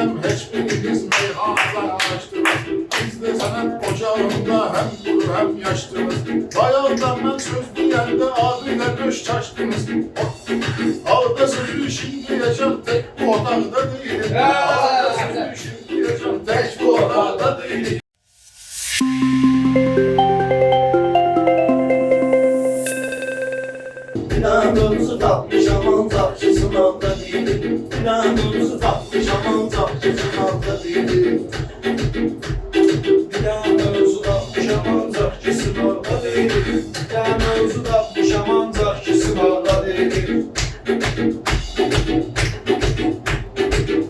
bilmem hiçbiriniz meyhaneler açtınız. Biz de sanat ocağında hem kuru hem yaştınız. Bayağıdan ben söz diyende abine göz çaştınız. Ağda sözü şimdi yaşam tek bu odakta değilim. Ağda sözü şimdi yaşam tek bu odakta değilim. Planımızı tapmış aman tapçı sınavda değilim. Planımızı tapmış aman tapçı sınavda değilim. Planımızı tapmış aman tapçı sınavda değilim. Planımızı tapmış aman tapçı sınavda değilim.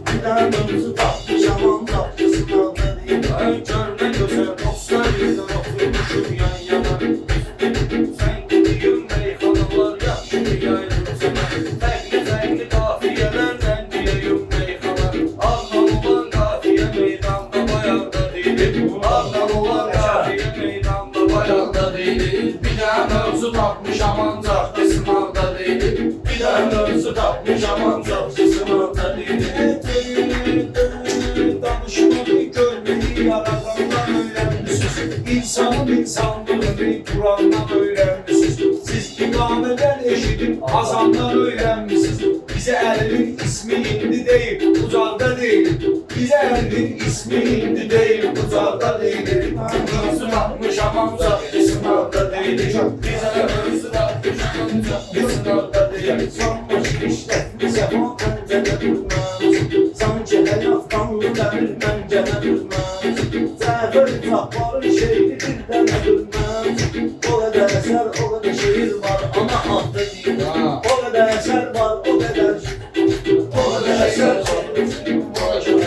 Planımızı tapmış aman tapçı sınavda değilim. Ay görme göze dostlar yerden oturmuşum yan yana. Sen gidiyorsun meyhanalar yakşını yaydım sana. Fərqli qafiyelerden diyeyim meyhana. Ağlam olan kafiye meydanda bayağıda değilim. Ağlam olan kafiye meydanda bayağıda değilim. Bir daha mevzu tapmış aman tapçı sınavda değilim. Bir daha mevzu tapmış aman tapçı sınavda değilim. Danışmadı görmeyi yaratandan öğrenmişsiniz. İnsanın insanlığını Kur'an'dan öğrenmişsiniz. Siz ikameden eşidip azandan öğrenmişsiniz. Bize elin ismi indi değil, uzakta değil. Bize elin ismi indi değil, uzakta değil. Mevzu tapmış aman zaptı sınavda değil. Bize mevzu tapmış aman zaptı sınavda değil. Sanmış işletmişe o pencere durmaz. Sanki her haftanlı demir pencere durmaz. Zəfər tapar şeydi bir dənə durmaz. O qədər əsər, o qədər şehir var ama adda değil. O qədər əsər var, o qədər əsər var. O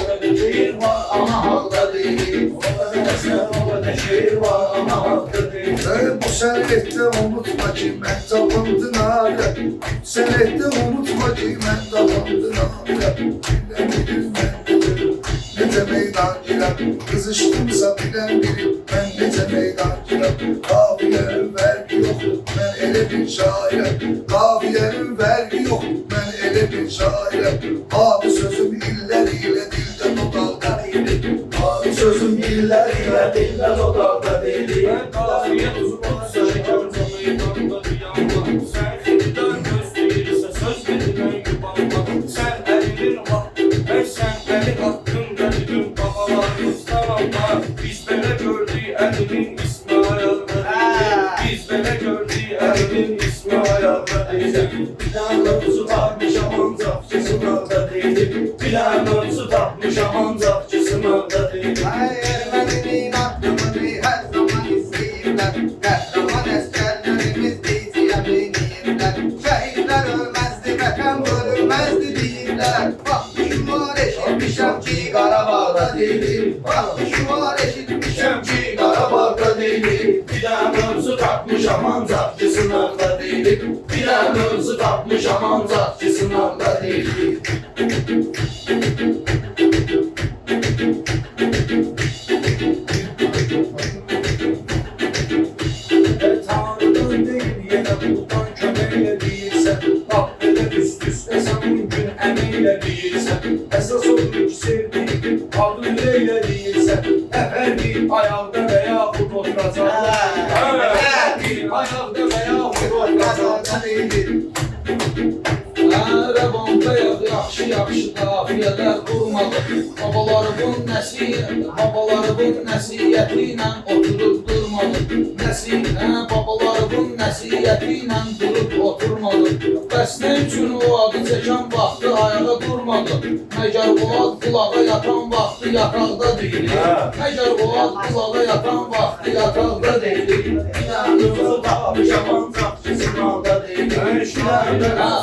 qədər şehir var ama adda değil. O qədər əsər, o qədər şehir var ama adda değil. Bu senette unutma ki mən tapındı nadə. Senette unutma ki mən tapındı nadə. Bilen bilir mən necə meydan girəm. Qızışdımsa bilən bilir mən necə meydan girəm. Qafiyyənin vergi yoxdur, mən elə bir şairəm. Qafiyyənin vergi yoxdur, mən elə bir şairəm. Abi sözüm illər ilə dildə dodaqda deyil. Abi sözüm iller ile dilde dodakta değil. Kafiye tutmazsa şeker meydanda duyanma. Sen xiddən göstərirsə söz verilən yubanma. Sən əlinin haqqı, sən əli haqqın qədim babalarımızdan alma. Biz belə gördük əlinin ismi ayağına deyil. Biz belə gördük əlinin ismi ayağına deyil. Planımızı tapmış aman tapçı sınavda değil. Planımızı tapmış aman tapçı sınavda değil. Ermeninin aklımını her zaman isteyirler. Kahraman eskerlerimiz bizi yeminirler. Şehitler ölmezdi, vatan bölünmezdi değiller. Bak şu var eşitmişem ki Qarabağda değilim. Bak şu var eşitmişem ki Qarabağda değilim. Bir daha mevzu tapmış aman tapçı sınavda değil. Bir daha mevzu tapmış aman tapçı sınavda değil. Tanrı'nın değil yine buluttan kömeyle değilse. Affede üst üste sanın gün emeğiyle değilse. Esas olur ki sevdiğim adı yüreğiyle değilse. Efendim ayağda veya futbol kazandı. Efendim ayağda veya futbol kazandı değil. Rəvanda yaxşı qafiyələr qurmadı. Babalarımın nəsiyyəti ilə oturub durmadı. Babalarımın nəsiyyəti ilə durub oturmadı. Bəs nə üçün o adı çəkən vaxtı ayağa durmadı? Məgər o ad qulağa yatan vaxtı yataqda deyil. Məgər o ad qulağa yatan vaxtı yataqda deyil. Planımızı tapmış aman tapçı sınavda değil.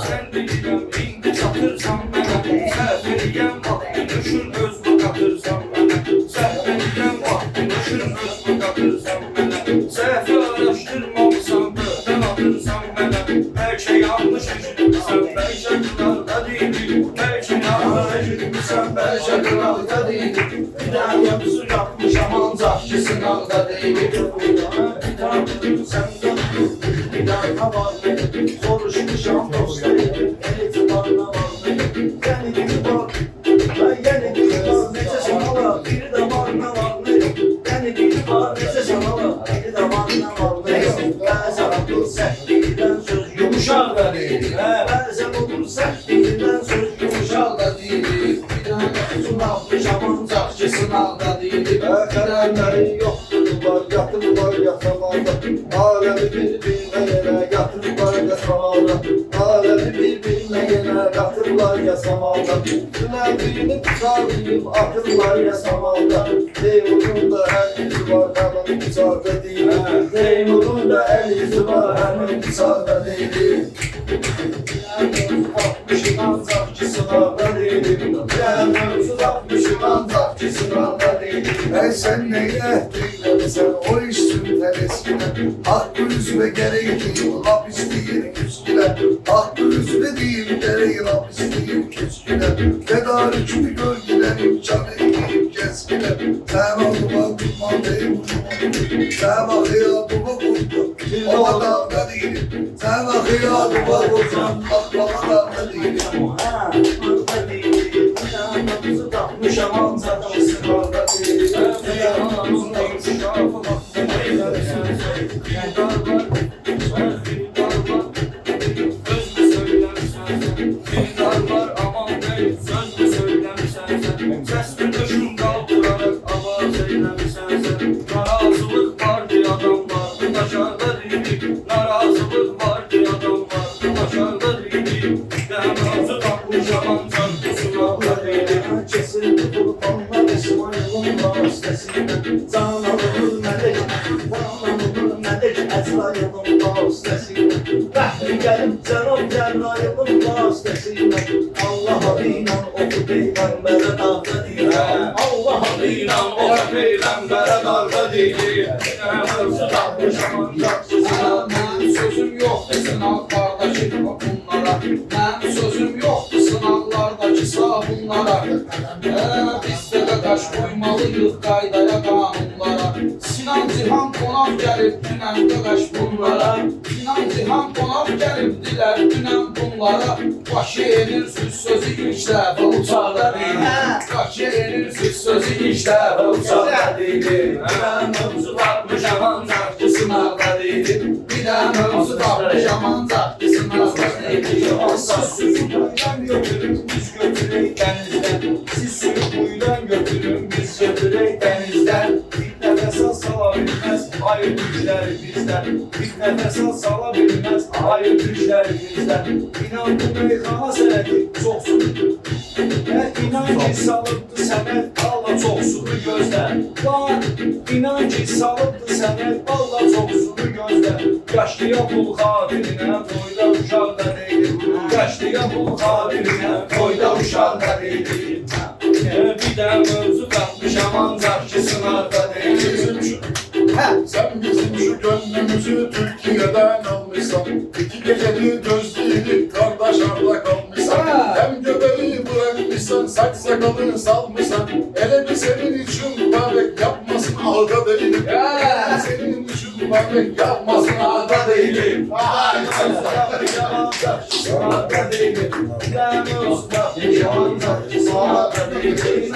Sen deyirəm, indi çatırsan mənə. Səhvəliyəm, vaxtı düşün özünü qatırsan mənə. Səhvəliyəm, vaxtı düşün özünü qatırsan mənə. Səhvi araşdırmamısan, böhdən atırsan mənə. Bəlkə yanlış eşitmirsən, bəlkə qınaqda deyil. Bəlkə yanlış eşitmirsən, bəlkə qınaqda deyil. Bir daha mevzu tapmış aman tapçı sınavda değil. Bir daha senden bir daha var benim. Soruşmuşam dostlarım, el itibarına var benim. Yeni gibi bak, ben yeni sınavda deyilib. Xərərləri yoxdurlar, yatırlar yasamalda. Aləmi bir-birinə yenə yatırlar yasamalda. Aləmi bir-birinə yenə yatırlar yasamalda. Tünəldiyini tutarlayıb atırlar yasamalda. Teymurun da hər izi var, həmin bıçaqda deyil. Teymurun da hər izi var, həmin bıçaqda deyil. Tapmışım ancaq ki sınavda deyil. Mövzu tapmışım ancaq ki sınavda deyil. Sen neyle ettin o işsin teleskine. Hakkı yüzüne gerek değil hapis değil küsküne. Hakkı yüzüne değil gerek hapis değil küsküne. Tedarikli gölgeden imkan edeyim keskine. Sen adıma tutman değil vurma. Sen akıyadıma vurma. Baba dağda değilim. Sen akıyadıma vurma. Bak baba dağda değilim. Mövzu tapmışım ancaq ki sınavda deyil. Kesildi kurbanlar İsmail'in vasıtasıyla. Cananılır melek, cananılır melek Əzrail'in vasıtasıyla. Rəhmi gəlib Cənab Cəbrayil'in vasıtasıyla. Allah adıyla oku Peyğəmbərə dağda deyiləm. Allah adıyla oku Peyğəmbərə dağda deyiləm. Mövzu tapmışam ancaq Mənim sözüm yoxdur sınavlardakı bunlara. Mənim sözüm yoxdur sınavlardakı sağ bunlara. Bizdə də qaş qoymalıyıq qaydaya, qanunlara. Sinan Cihan qonaq gəlib dünən də qaş bunlara. Sinan Cihan qonaq gəlib dilər dünən bunlara. Bakı enir süz sözü ilk dəfə uçaqda deyil. Bakı enir süz sözü ilk dəfə uçaqda deyil. Mövzu tapmışam ancaq ki sınavda deyil. Bir də mövzu tapmışam ancaq ki sınavda deyil. Siz suyu quyudan götürün, biz götürək dənizdən. Siz suyu quyudan götürün, biz götürək dənizdən. Bir nəfəsə sala bilməz, ayır gücləri bizdən. Bir nəfəsə sala bilməz, ayır gücləri bizdən. İnan bu meyxana sənədi çoxsun. İnan ki salıbdı sənət, Allah çoxsunu gözlə. İnan ki salıbdı sənət, Allah çoxsunu gözlə. Yaşlıya pul xatirinə, toyda uşaq da deyil. Yaşlıya pul xatirinə, toyda uşaq da deyil. Bir də mövzu tapmışam ancaq ki sınavda deyil. Sen bizim şu gönlümüzü Türkiye'den almışsan. İki geceli gözlüğünü kardeş arda kalmışsan. Hem göbeği bırakmışsan, saç sakalı salmışsan. Hele bir senin için mübarek yapmasın ağda değilim. Hele senin için mübarek yapmasın ağda değilim. Sınavda deyil. Bir də mövzu tapmışam ancaq ki sınavda deyil.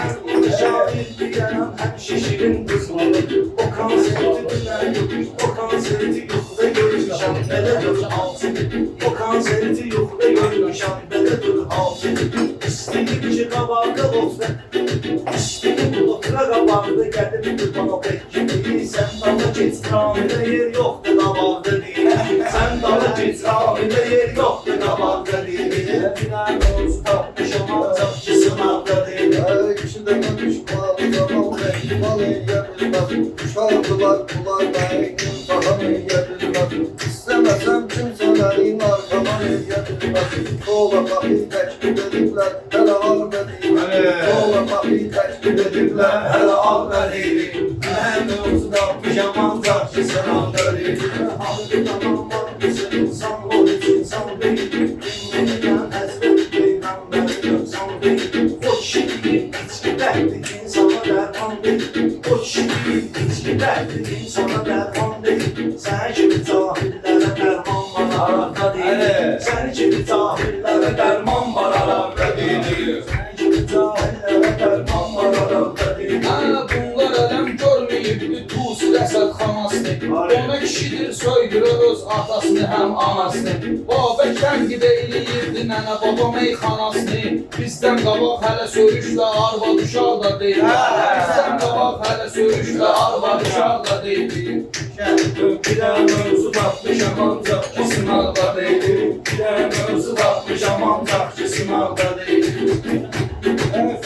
Şahit diyənəm həm şişirin qızmalı. O konserti dünən yoxdur, o konserti yoxda görmüşəm, belə dur altını. O konserti yoxda görmüşəm, belə dur altını. İstəyib ki qabaqda otur, istəyib otura qabaqda gəlir bir bana pek kimi. Sən dala get ramidə yer yoxdur qabaqda deyil. Sən dala get ramidə yer yoxdur qabaqda deyil. Bir dənə mövzu tapmışam ancaq ki sınavda deyil. İçinden düş bağlı zaman beklimal eylebilmez. Şarkılar kular beynin falan eylebilmez. İstemesem kimselerin arkadan eylebilmez. Sola kapıyı teşkil edirler, hele al vereyim. Sola kapıyı teşkil edirler, hele al vereyim. Mövzu tapmışam ancaq ki sınavda deyil. Halkı tamam var bizim insan, o hiç insan deyil. Dinləyən Həzrət Peyğəmbər insan deyil. O kişi deyil, içki dərdir, insana dərman deyil. O kişi deyil, içki dərdir, insana dərman deyil. Sən kimi cahillərə dərman var, araqda deyil. Sən kimi cahillərə dərman var, araqda deyil. Sən kimi cahillərə dərman var, araqda deyil. Bunlar ələm görməyibdi Tusi rəsədxanasını. Ona kişidir söydürür öz atasını həm anasını. Babək tənqid eyləyirdi nənə baba meyxanasını. Biz Bizdən qabaq hələ söyüşlə arvad uşaq da deyil. Bizdən qabaq hələ söyüşlə arvad uşaq da deyil. Bir dənə mövzu tapmışam ancaq ki sınaqda deyil. Bir dənə mövzu tapmışam ancaq ki sınaqda deyil.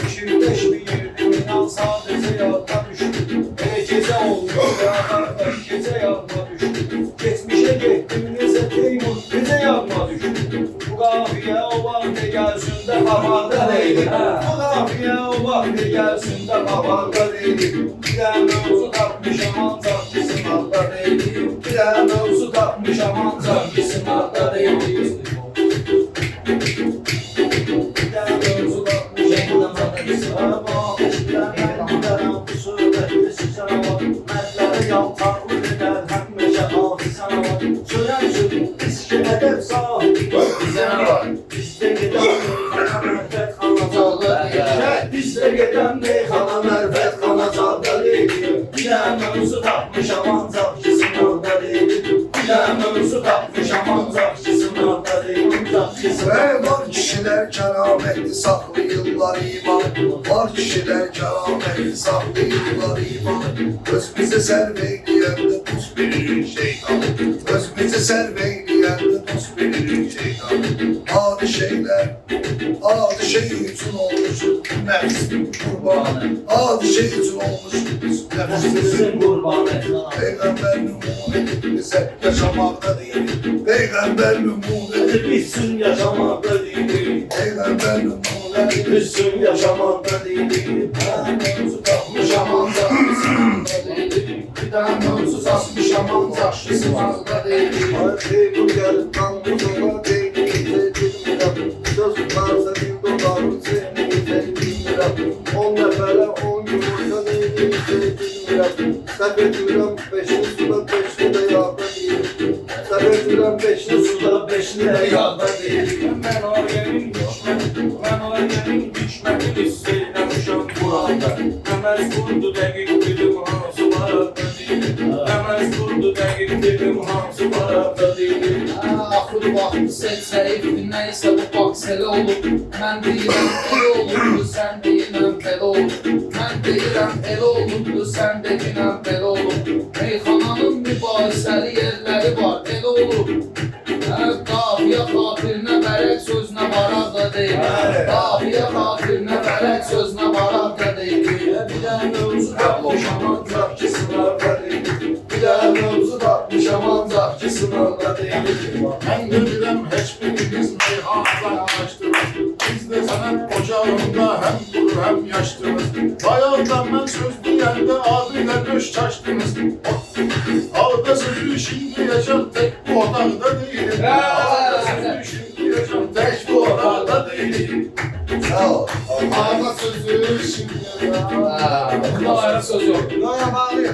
Fikirləşməyirdim, inan sadəcə yadda düşdü. Gecə olmuş ya qardaş, gecə yadma düşdü. Geçmişə getdim, necə Teymur, necə yadma düşdü. Bu qafiyə o vaxt gəlsin də havada deyil. Bu qafiyə o vaxt gəlsin də havada deyil. Bir dənə mövzu tapmışam ancaq ki sınaqda deyil. Bir dənə mövzu tapmışam ancaq ki sınaqda deyil. Bir dənə mövzu tapmışam ancaq ki sınaqda Bizdə gedən meyxana mərfət qanacaqda deyil. Bir dənə mövzu tapmışam ancaq ki sınaqda deyil. Bir dənə mövzu tapmışam ancaq ki sınaqda deyil. Var kişiler kerametli saklıyorlar iman. Var kişiler kerametli saklıyorlar iman. Özümüze serveyleyende tuz verir şeytan. Özümüze serveyleyende tuz verir şeytan. Adi şey için olmuş nefsim kurbanı. Adi şey için olmuş nefsimizin kurbanı. Peygamber numune edip bize yaşamakta değil. Peygamber numune edip Bizim yaşamakta değil. Peygamber numune edip Bizim yaşamakta değil. mevzu tapmışam ancak sınavda değil. Bir daha mevzu tasmışam ancak sınavda değil. Teymur gelip kanlıcama değdiğinize bilmirəm. Söz varsa bir dolarım seni bilmirəm. 10 nəfərə 10 yumurta neyinizə bilmirəm. Səhv edirəm 5'li suda 5'li də yağda deyil. Səhv edirəm 5'li suda 5'li də yağda deyil. Ben ailemin düşməni istəyirəm Quranda. Əməz qurdu dəqiq bilim hansı barada deyil. Əməz qurdu dəqiq bilim hansı barada deyil. Axır vaxtı seçsəyib, nəysə bu baks elə olur. Mən deyirəm elə olurdu, sən deyirəm belə olur. Mən deyirəm elə olurdu, sən deyirəm belə olur. Meyxananın mübahisəli yerləri var, elə olur. Qafiyə xatirinə vərək sözünə maraq da deyil. Qafiyə xatirinə vərək sözünə maraq da deyil. Bir daha mevzu tapmışam ancak sınavda değil. Bir daha mevzu tapmışam ancak sınavda değil. Ben görürüm hiçbiriniz meyhaneler açtınız. Biz de sanat ocağında hem kuru hem yaştınız. Bayağıdan ben söz diyende abiyle göz çaştınız. Ağda sözü şimdi yaşam tek bu odakta değilim. Ağda sözü şimdi yaşam tek bu odakta değilim. Sağ ol. Ağda sözü şimdi yaşam. Bunlar söz yok. Yoya bağlıyım.